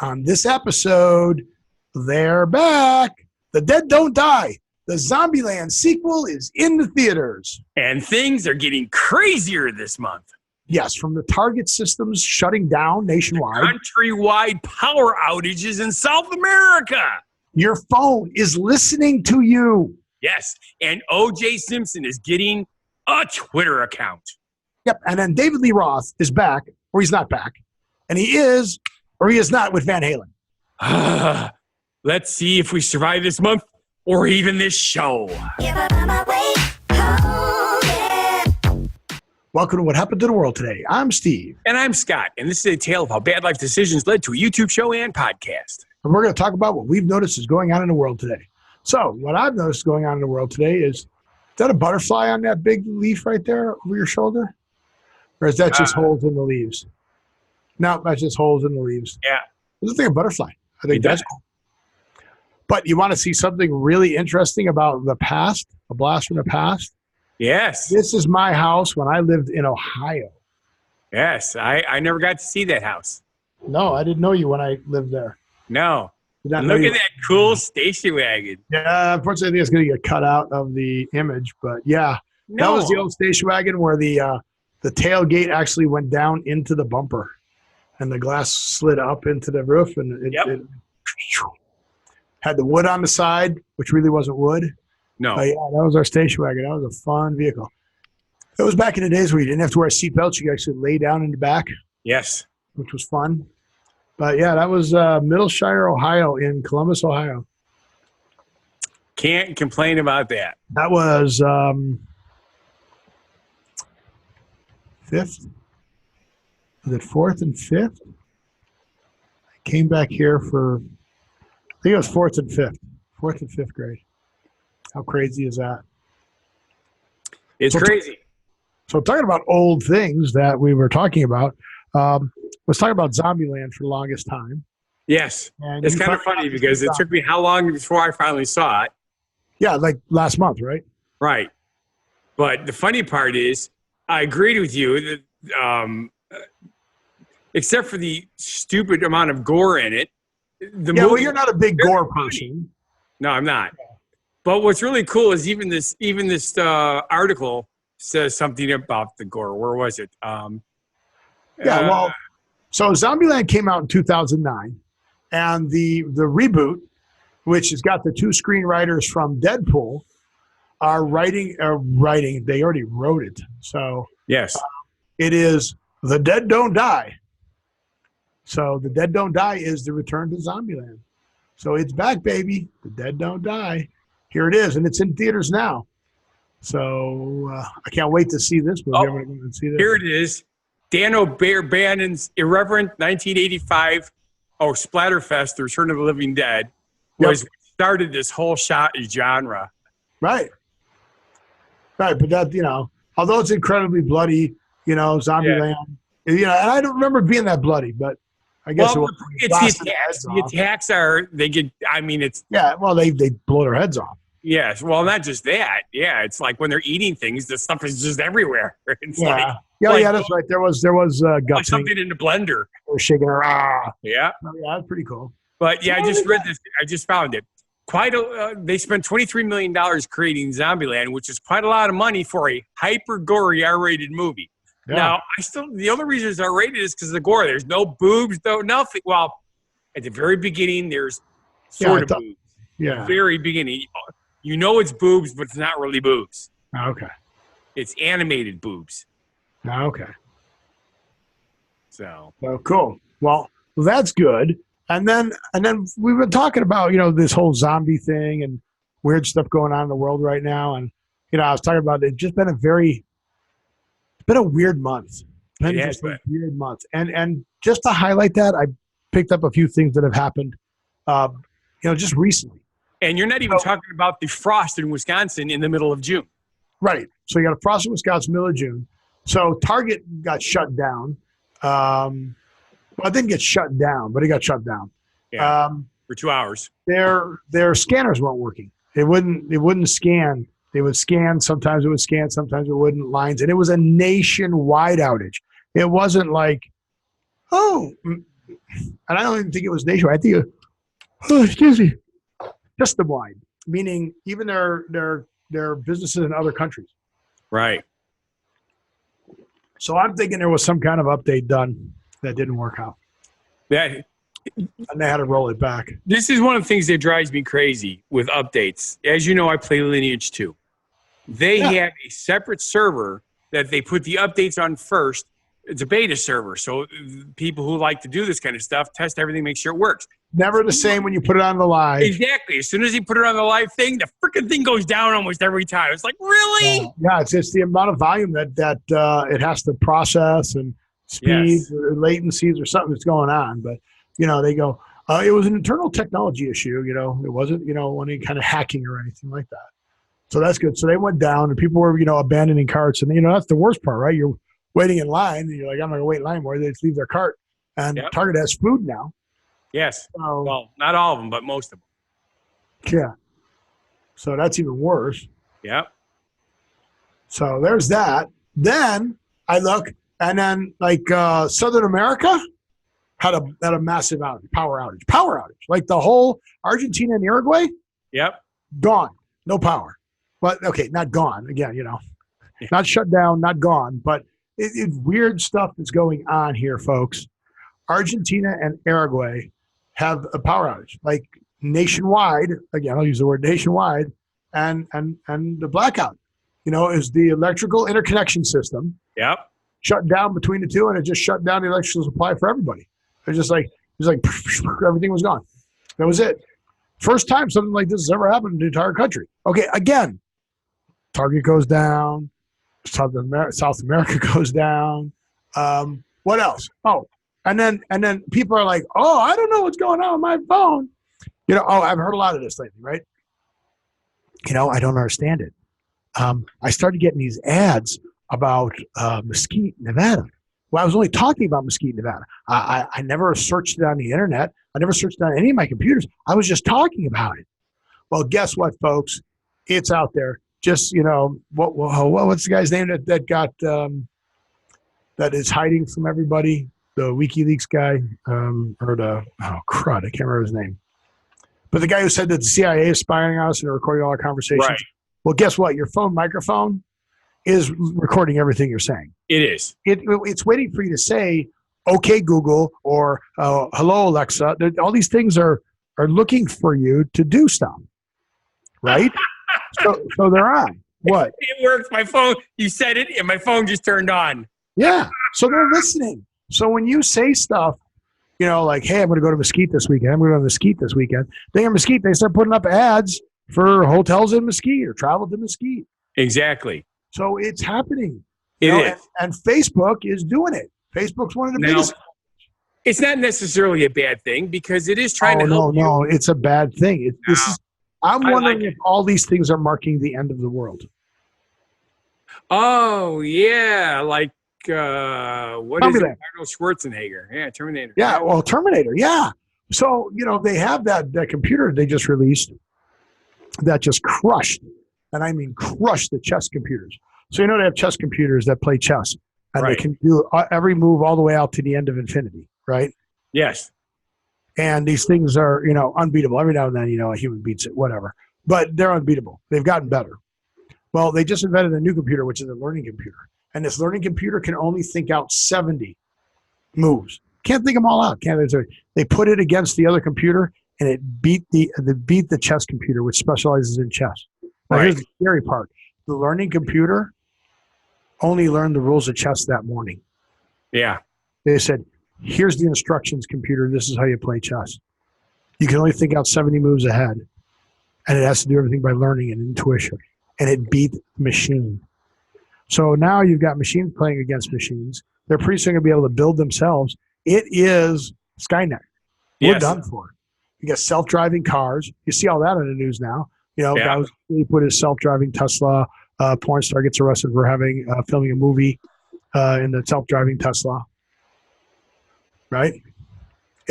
On this episode, they're back. The Dead Don't Die. The Zombieland sequel is in the theaters. And things are getting crazier this month. Yes, from the Target systems shutting down nationwide. Countrywide power outages in South America. Your phone is listening to you. Yes, and O.J. Simpson is getting a Twitter account. Yep, and then David Lee Roth is back, or he's not back. And he is, or he is not, with Van Halen. Let's see if we survive this month or even this show. Welcome to What Happened to the World Today. I'm Steve. And I'm Scott, and this is a tale of how bad life decisions led to a YouTube show and podcast. And we're going to talk about what we've noticed is going on in the world today. So what I've noticed going on in the world today is that a butterfly on that big leaf right there over your shoulder? Or is that just holes in the leaves? No, that's just holes in the leaves. Yeah. It looks like a butterfly. I think that's cool. But you want to see something really interesting about the past, a blast from the past? Yes. This is my house when I lived in Ohio. Yes, I never got to see that house. No, I didn't know you when I lived there. No. Look at that cool station wagon. Yeah, unfortunately, I think it's going to get cut out of the image. But yeah, That was the old station wagon where the tailgate actually went down into the bumper. And the glass slid up into the roof. And it had the wood on the side, which really wasn't wood. No. But yeah, that was our station wagon. That was a fun vehicle. It was back in the days where you didn't have to wear seatbelts. You could actually lay down in the back. Yes. Which was fun. But yeah, that was Middleshire, Ohio, in Columbus, Ohio. Can't complain about that. That was 5th. Was it 4th and 5th? I came back here for, I think it was 4th and 5th. 4th and 5th grade. How crazy is that? It's crazy. So talking about old things that we were talking about, let's talk about Zombieland for the longest time. Yes. And it's kind of funny because it took me how long before I finally saw it? Yeah, like last month, right? Right. But the funny part is, I agreed with you that except for the stupid amount of gore in it. Well, you're not a big gore person. No, I'm not. But what's really cool is even this article says something about the gore. Where was it? So Zombieland came out in 2009, and the reboot, which has got the two screenwriters from Deadpool, are writing. They already wrote it. So yes, it is The Dead Don't Die. So The Dead Don't Die is the return to Zombieland. So it's back, baby. The Dead Don't Die. Here it is, and it's in theaters now. So I can't wait to see this movie. I'm going to see this. Here it is. Dan O'Bannon's irreverent 1985 Splatterfest, The Return of the Living Dead, was what started this whole genre. Right. Right, but that, although it's incredibly bloody, Zombieland, and I don't remember being that bloody, but I guess it's the attacks. The attacks are, they blow their heads off. Yes, well, not just that. Yeah, it's like when they're eating things, the stuff is just everywhere. It's that's right. There was guts. Like something in the blender. They were shaking her. Yeah. Oh, yeah, that's pretty cool. But yeah, I just read this. I just found it. They spent $23 million creating Zombieland, which is quite a lot of money for a hyper gory R-rated movie. Yeah. Now, the only reason it's R-rated is because of the gore. There's no boobs, though. Nothing. Well, at the very beginning, there's sort of boobs. Yeah. Very beginning. It's boobs, but it's not really boobs. Okay. It's animated boobs. Okay. So cool. Well, that's good. And then we've been talking about, this whole zombie thing and weird stuff going on in the world right now. And, I was talking about it's just been it's been a weird month. Weird month. And just to highlight that, I picked up a few things that have happened, just recently. And you're not even talking about the frost in Wisconsin in the middle of June. Right. So you got a frost in Wisconsin, middle of June. So Target got shut down. It didn't get shut down, but it got shut down. Yeah, for 2 hours. Their scanners weren't working. It wouldn't scan. They would scan. Sometimes it would scan. Sometimes it wouldn't. Lines. And it was a nationwide outage. It wasn't like, and I don't even think it was nationwide. I think it was, excuse me, system-wide, meaning even their businesses in other countries. Right. So I'm thinking there was some kind of update done that didn't work out. That And they had to roll it back. This is one of the things that drives me crazy with updates. As you know, I play Lineage 2. They have a separate server that they put the updates on first. It's a beta server. So people who like to do this kind of stuff test everything, make sure it works. Never the same when you put it on the live. Exactly. As soon as you put it on the live thing, the freaking thing goes down almost every time. It's like, really? Yeah, it's just the amount of volume that it has to process and speed or latencies or something that's going on. But, they go, it was an internal technology issue. It wasn't, any kind of hacking or anything like that. So that's good. So they went down and people were, abandoning carts. And, that's the worst part, right? You're waiting in line and you're like, I'm not going to wait in line more. They just leave their cart. And Target has food now. Yes. So, well, not all of them, but most of them. Yeah. So that's even worse. Yep. So there's that. Then I look, and then Southern America had a massive power outage. Like the whole Argentina and Uruguay, gone, no power. But okay, not gone again. Not shut down, not gone. But it's weird stuff that's going on here, folks. Argentina and Uruguay have a power outage, like nationwide. Again, I'll use the word nationwide, and the blackout. Is the electrical interconnection system. Yep. Shut down between the two, and it just shut down the electrical supply for everybody. It was like everything was gone. That was it. First time something like this has ever happened in the entire country. Okay, again, Target goes down, South America goes down. What else? Oh, and then people are like, oh, I don't know what's going on with my phone. I've heard a lot of this lately, right? I don't understand it. I started getting these ads about Mesquite, Nevada. Well, I was only talking about Mesquite, Nevada. I never searched it on the internet. I never searched it on any of my computers. I was just talking about it. Well, guess what, folks? It's out there. Just, what's the guy's name that got that is hiding from everybody? The WikiLeaks guy, crud, I can't remember his name. But the guy who said that the CIA is spying on us and recording all our conversations. Right. Well, guess what? Your phone microphone is recording everything you're saying. It is. It's waiting for you to say, okay, Google, or hello, Alexa. All these things are looking for you to do stuff, right? so they're on. What? It works. My phone, you said it, and my phone just turned on. Yeah. So they're listening. So when you say stuff, like, hey, I'm going to go to Mesquite this weekend. I'm going to go to Mesquite this weekend. They in Mesquite, they start putting up ads for hotels in Mesquite or travel to Mesquite. Exactly. So it's happening. It is. And Facebook is doing it. Facebook's one of the biggest. It's not necessarily a bad thing because it is trying to help you. No, it's a bad thing. I'm wondering if all these things are marking the end of the world. Oh, yeah. Like, what is it? Arnold Schwarzenegger. Yeah, Terminator. Yeah, well, Terminator, yeah. So, they have that computer they just released that just crushed, and I mean crushed the chess computers. So, they have chess computers that play chess, and they can do every move all the way out to the end of infinity, right? Yes. And these things are, unbeatable. Every now and then, a human beats it, whatever. But they're unbeatable. They've gotten better. Well, they just invented a new computer, which is a learning computer. And this learning computer can only think out 70 moves. Can't think them all out. They put it against the other computer, and it beat the chess computer, which specializes in chess. Now, here's the scary part. The learning computer only learned the rules of chess that morning. Yeah. They said, here's the instructions, computer. This is how you play chess. You can only think out 70 moves ahead, and it has to do everything by learning and intuition. And it beat the machine. So now you've got machines playing against machines. They're pretty soon going to be able to build themselves. It is Skynet. We're done for. You got self-driving cars. You see all that in the news now. Guy he put his self-driving Tesla. Porn star gets arrested for filming a movie in the self-driving Tesla. Right?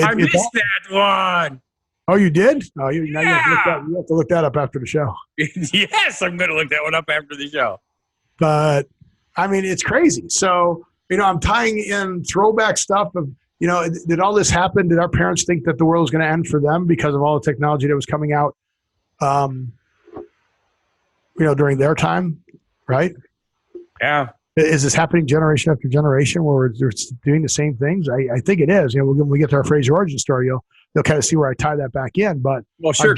I missed that one. Oh, you did? Oh, you have to look that up after the show. Yes, I'm going to look that one up after the show. But, I mean, it's crazy. So, I'm tying in throwback stuff of, did all this happen? Did our parents think that the world was going to end for them because of all the technology that was coming out, during their time, right? Yeah. Is this happening generation after generation where they're doing the same things? I think it is. When we get to our Fraser origin story, you'll kind of see where I tie that back in. But sure,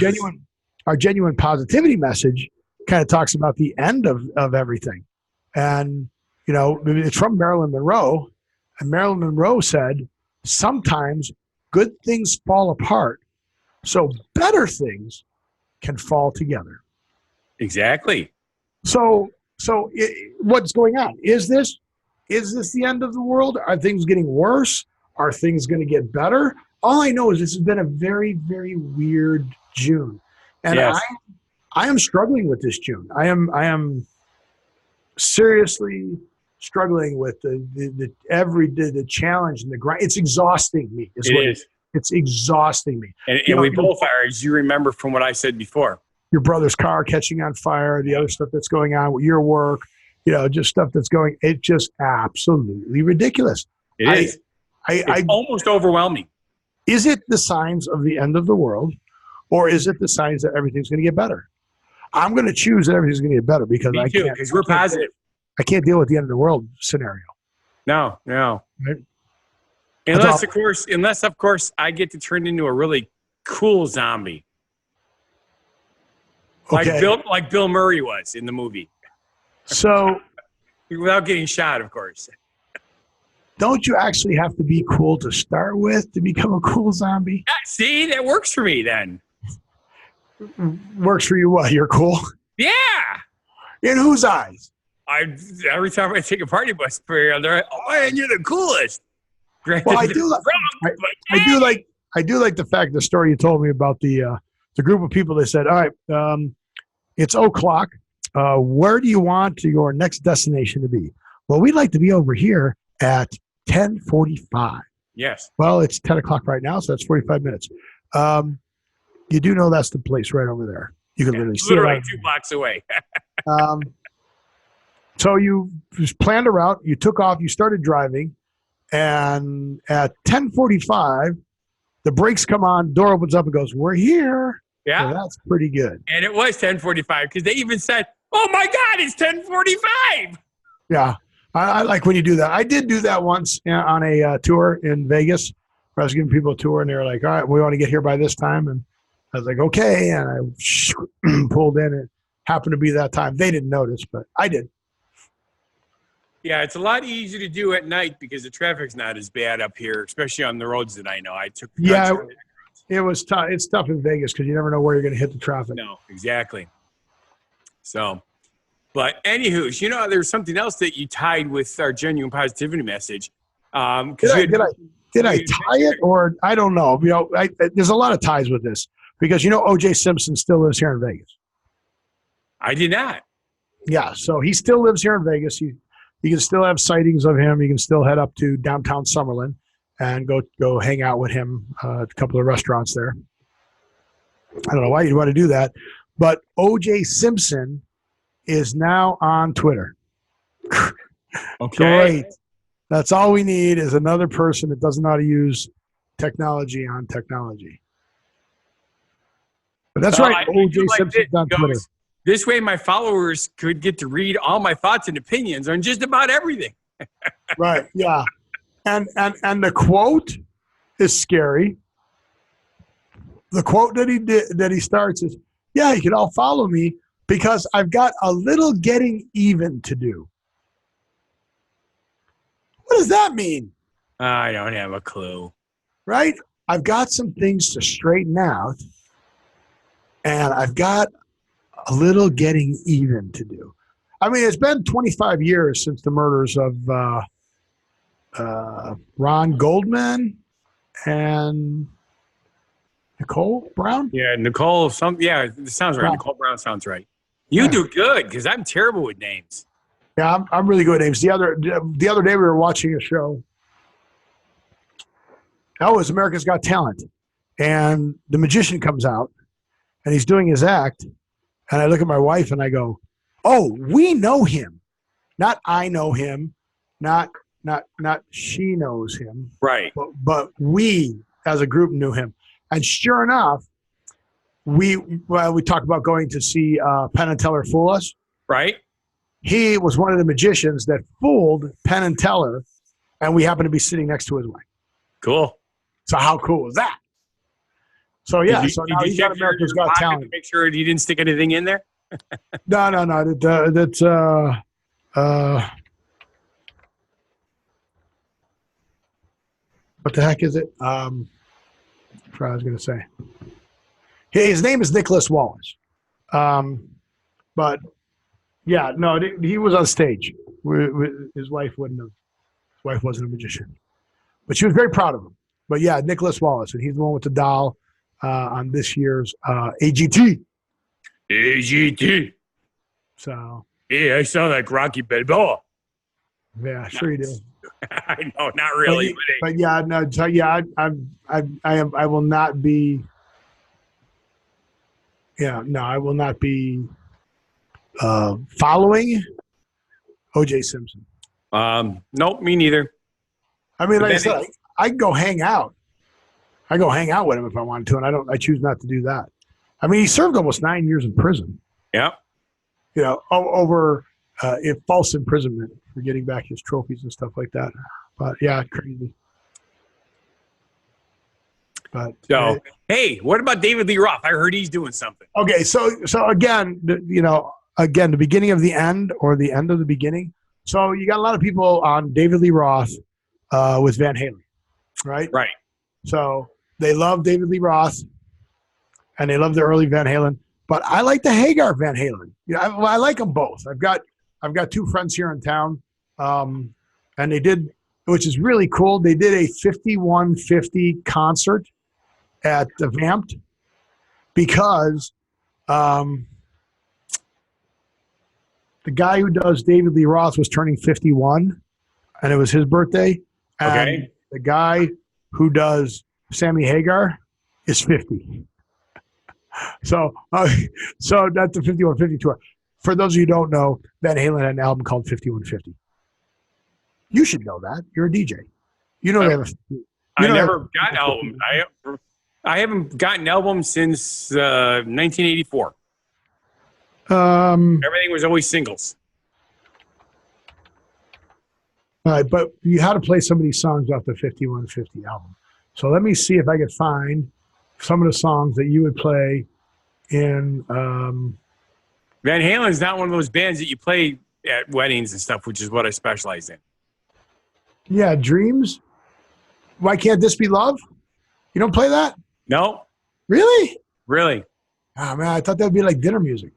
our genuine positivity message kind of talks about the end of everything. And, it's from Marilyn Monroe. And Marilyn Monroe said, sometimes good things fall apart, so better things can fall together. Exactly. So what's going on? Is this the end of the world? Are things getting worse? Are things going to get better? All I know is this has been a very, very weird June. And yes. I am struggling with this June. I am seriously struggling with the challenge and the grind. It's exhausting me. It's exhausting me. And we both are, as you remember from what I said before. Your brother's car catching on fire, the other stuff that's going on with your work, just stuff that's going. It's just absolutely ridiculous. It is. It's almost overwhelming. Is it the signs of the end of the world, or is it the signs that everything's going to get better? I'm going to choose that everything's going to get better because because we're positive. I can't deal with the end of the world scenario. No. Right? Unless of course, I get to turn into a really cool zombie. Okay. Like Bill Murray was in the movie. So, without getting shot, of course. Don't you actually have to be cool to start with to become a cool zombie? Yeah, see, that works for me then. Works for you what? You're cool? Yeah. In whose eyes? Every time I take a party bus, they're like, "Oh man, you're the coolest." Well, I do like the fact, the story you told me about the group of people. They said, "All right, it's o'clock. Where do you want your next destination to be?" Well, we'd like to be over here at 10:45. Yes. Well, it's 10 o'clock right now, so that's 45 minutes. You do know that's the place right over there. You can literally see it 2 blocks away. So you just planned a route. You took off. You started driving, and at 10:45, the brakes come on. Door opens up and goes, "We're here." Yeah, so that's pretty good. And it was 10:45 because they even said, "Oh my God, it's 10:45." Yeah, I like when you do that. I did do that once on a tour in Vegas, where I was giving people a tour, and they were like, "All right, we want to get here by this time," and I was like, "Okay," and I pulled in. It happened to be that time. They didn't notice, but I did. Yeah, it's a lot easier to do at night because the traffic's not as bad up here, especially on the roads that I know. I took. It was tough. It's tough in Vegas because you never know where you're going to hit the traffic. No, exactly. So, but anywho, there's something else that you tied with our genuine positivity message. Did I tie it, or I don't know? There's a lot of ties with this because O.J. Simpson still lives here in Vegas. I did not. Yeah, so he still lives here in Vegas. You can still have sightings of him. You can still head up to downtown Summerlin and go hang out with him at a couple of restaurants there. I don't know why you'd want to do that, but O.J. Simpson is now on Twitter. Okay. Great. That's all we need is another person that doesn't know how to use technology on technology. But that's right. O.J. Simpson's on Twitter. This way my followers could get to read all my thoughts and opinions on just about everything. Right, yeah. And the quote is scary. The quote that he starts is, "Yeah, you can all follow me because I've got a little getting even to do." What does that mean? I don't have a clue. Right? I've got some things to straighten out, and I've got a little getting even to do. I mean, it's been 25 years since the murders of Ron Goldman and Nicole Brown. Yeah, Nicole. This sounds right. Nicole Brown sounds right. You do good because I'm terrible with names. Yeah, I'm really good at names. The other day we were watching a show. That was America's Got Talent, and the magician comes out, and he's doing his act. And I look at my wife and I go, "Oh, we know him. Not I know him. Not not she knows him, Right. but we as a group knew him. And sure enough, we talked about going to see Penn and Teller fool us. Right. He was one of the magicians that fooled Penn and Teller, and we happened to be sitting next to his wife. Cool. So how cool was that? So yeah, so now he's got America's Got Talent. To make sure he didn't stick anything in there. No. That's what the heck is it? I was going to say. His name is Nicholas Wallace. But yeah, no, he was on stage. His wife wouldn't have. His wife wasn't a magician, but she was very proud of him. But yeah, Nicholas Wallace, and he's the one with the doll on this year's AGT. AGT. So yeah, I sound like Rocky Balboa. Yeah, sure you do. I know, not really. But yeah, no. So yeah, I will not be. Yeah, no, I will not be following O.J. Simpson. Nope, me neither. I mean, like I said, I can go hang out. I go hang out with him if I wanted to, and I choose not to do that. I mean, he served almost 9 years in prison. Yeah. You know, over false imprisonment for getting back his trophies and stuff like that. But yeah, crazy. But so, hey, what about David Lee Roth? I heard he's doing something. Okay, so again, the beginning of the end or the end of the beginning. So you got a lot of people on David Lee Roth with Van Halen, right? Right. So they love David Lee Roth, and they love the early Van Halen. But I like the Hagar Van Halen. I like them both. I've got two friends here in town, and they did, which is really cool. They did a 5150 concert at the Vamped because the guy who does David Lee Roth was turning 51, and it was his birthday. And the guy who does Sammy Hagar is 50. So that's the 5150 tour. For those of you who don't know, Van Halen had an album called 5150. You should know that. You're a DJ. You know they have I never got albums. I haven't gotten albums since 1984. Everything was always singles. All right, but you had to play some of these songs off the 5150 album. So let me see if I could find some of the songs that you would play in. Van Halen's not one of those bands that you play at weddings and stuff, which is what I specialize in. Yeah, Dreams. Why Can't This Be Love? You don't play that? No. Really? Really? Oh, man, I thought that would be like dinner music.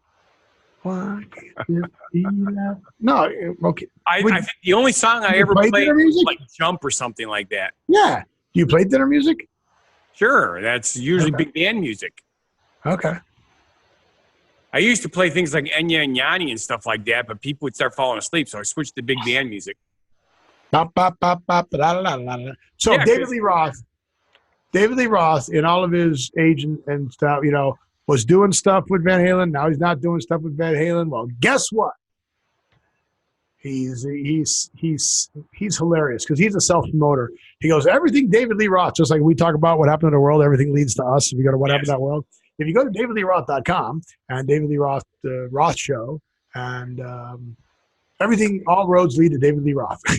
Why can't this be love? No, okay. I think the only song I ever played was like Jump or something like that. Yeah. Do you play dinner music? Sure. That's usually big band music. Okay. I used to play things like Enya and Yanni and stuff like that, but people would start falling asleep, so I switched to big band music. So yeah, David Lee Roth, in all of his age and stuff, was doing stuff with Van Halen. Now he's not doing stuff with Van Halen. Well, guess what? He's hilarious because he's a self-promoter. He goes, everything David Lee Roth, just like we talk about what happened in the world, everything leads to us. If you go to what happened in that world, if you go to davidleeroth.com and David Lee Roth, the Roth Show, and everything, all roads lead to David Lee Roth. So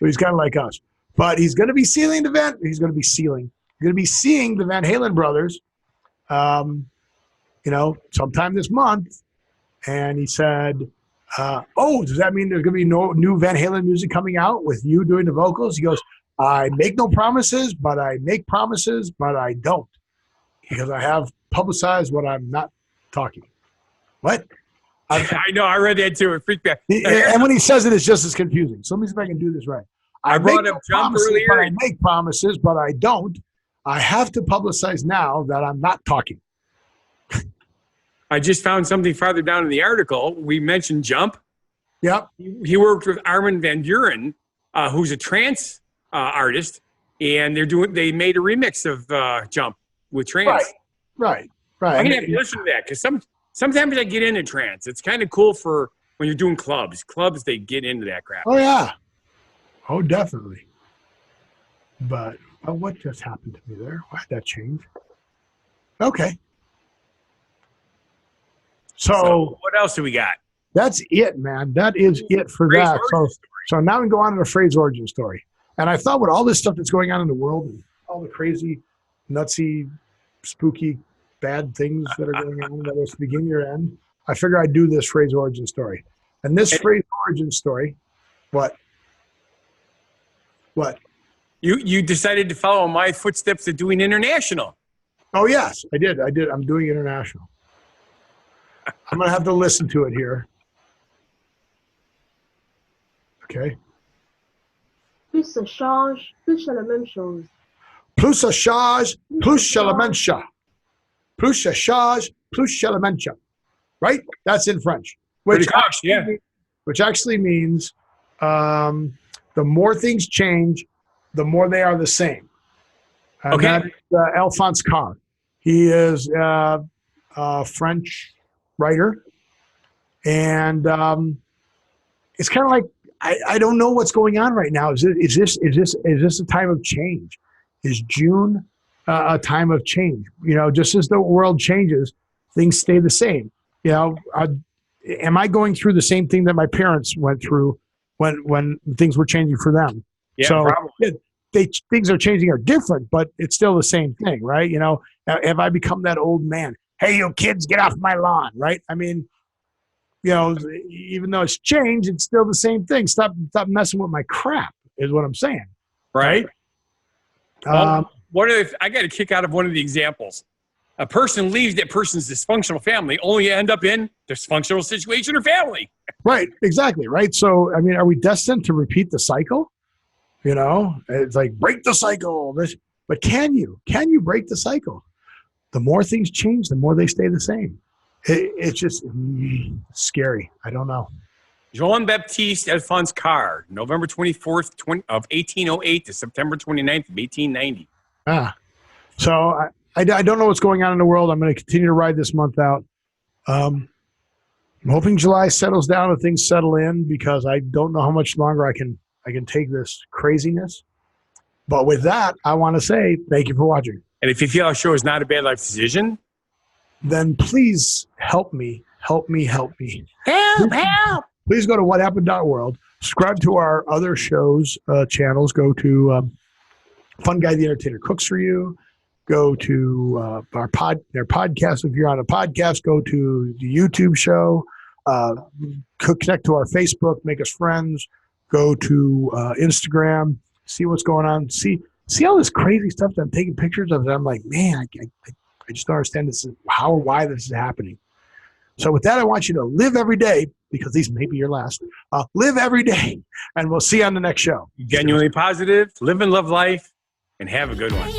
he's kind of like us. But he's going to be seeing the event. He's going to be seeing the Van Halen brothers, sometime this month. And he said, does that mean there's going to be no new Van Halen music coming out with you doing the vocals? He goes, I make no promises, but I make promises, but I don't. Because I have publicized what I'm not talking. What? I know. I read that too. It freaked me out. And when he says it, it's just as confusing. So let me see if I can do this right. I brought up Jump earlier. But I make promises, but I don't. I have to publicize now that I'm not talking. I just found something farther down in the article. We mentioned Jump. Yep. He worked with Armin van Buuren, who's a trance artist, and they made a remix of Jump with trance. Right. I'm gonna have to listen to that because sometimes I get into trance. It's kind of cool for when you're doing clubs. Clubs, they get into that crap. Oh Oh, definitely. But what just happened to me there? Why did that change? Okay. So what else do we got? That's it, man. That is it for Phrase that. origin So now we can go on to the phrase origin story. And I thought with all this stuff that's going on in the world and all the crazy, nutsy, spooky, bad things that are going on, whether it's the beginning or end, I figure I'd do this phrase origin story. And this phrase origin story, what? You decided to follow my footsteps of doing international. Oh, yes, I did. I'm doing international. I'm going to have to listen to it here. Okay. Plus ça change, plus c'est la même chose. Plus ça change, plus c'est la même chose. Plus ça change, plus c'est la même chose. Right? That's in French. Which actually means the more things change, the more they are the same. And okay. That's Alphonse Karr. He is a French writer. And it's kind of like, I don't know what's going on right now. Is this a time of change? Is June a time of change? Just as the world changes, things stay the same. Am I going through the same thing that my parents went through when things were changing for them? Yeah, so probably. Things are changing are different, but it's still the same thing, right? Have I become that old man? Hey, you kids, get off my lawn, right? I mean, even though it's changed, it's still the same thing. Stop messing with my crap, is what I'm saying. Right. What if I got a kick out of one of the examples? A person leaves that person's dysfunctional family, only end up in dysfunctional situation or family. Right. Exactly. Right. So, I mean, are we destined to repeat the cycle? It's like break the cycle. But can you break the cycle? The more things change, the more they stay the same. It's just scary. I don't know. Jean-Baptiste Alphonse Karr, November 24th of 1808 to September 29th of 1890. So I don't know what's going on in the world. I'm going to continue to ride this month out. I'm hoping July settles down and things settle in because I don't know how much longer I can take this craziness. But with that, I want to say thank you for watching. And if you feel our show is not a bad life decision, then please help me. Help! Help! Please go to whathappened.world. Subscribe to our other shows, channels. Go to Fun Guy the Entertainer Cooks for You. Go to their podcast. If you're on a podcast, go to the YouTube show. Connect to our Facebook. Make us friends. Go to Instagram. See what's going on. See all this crazy stuff that I'm taking pictures of. And I'm like, man, I just don't understand this. How or why this is happening. So with that, I want you to live every day, because these may be your last. Live every day, and we'll see you on the next show. Genuinely positive, live and love life, and have a good one.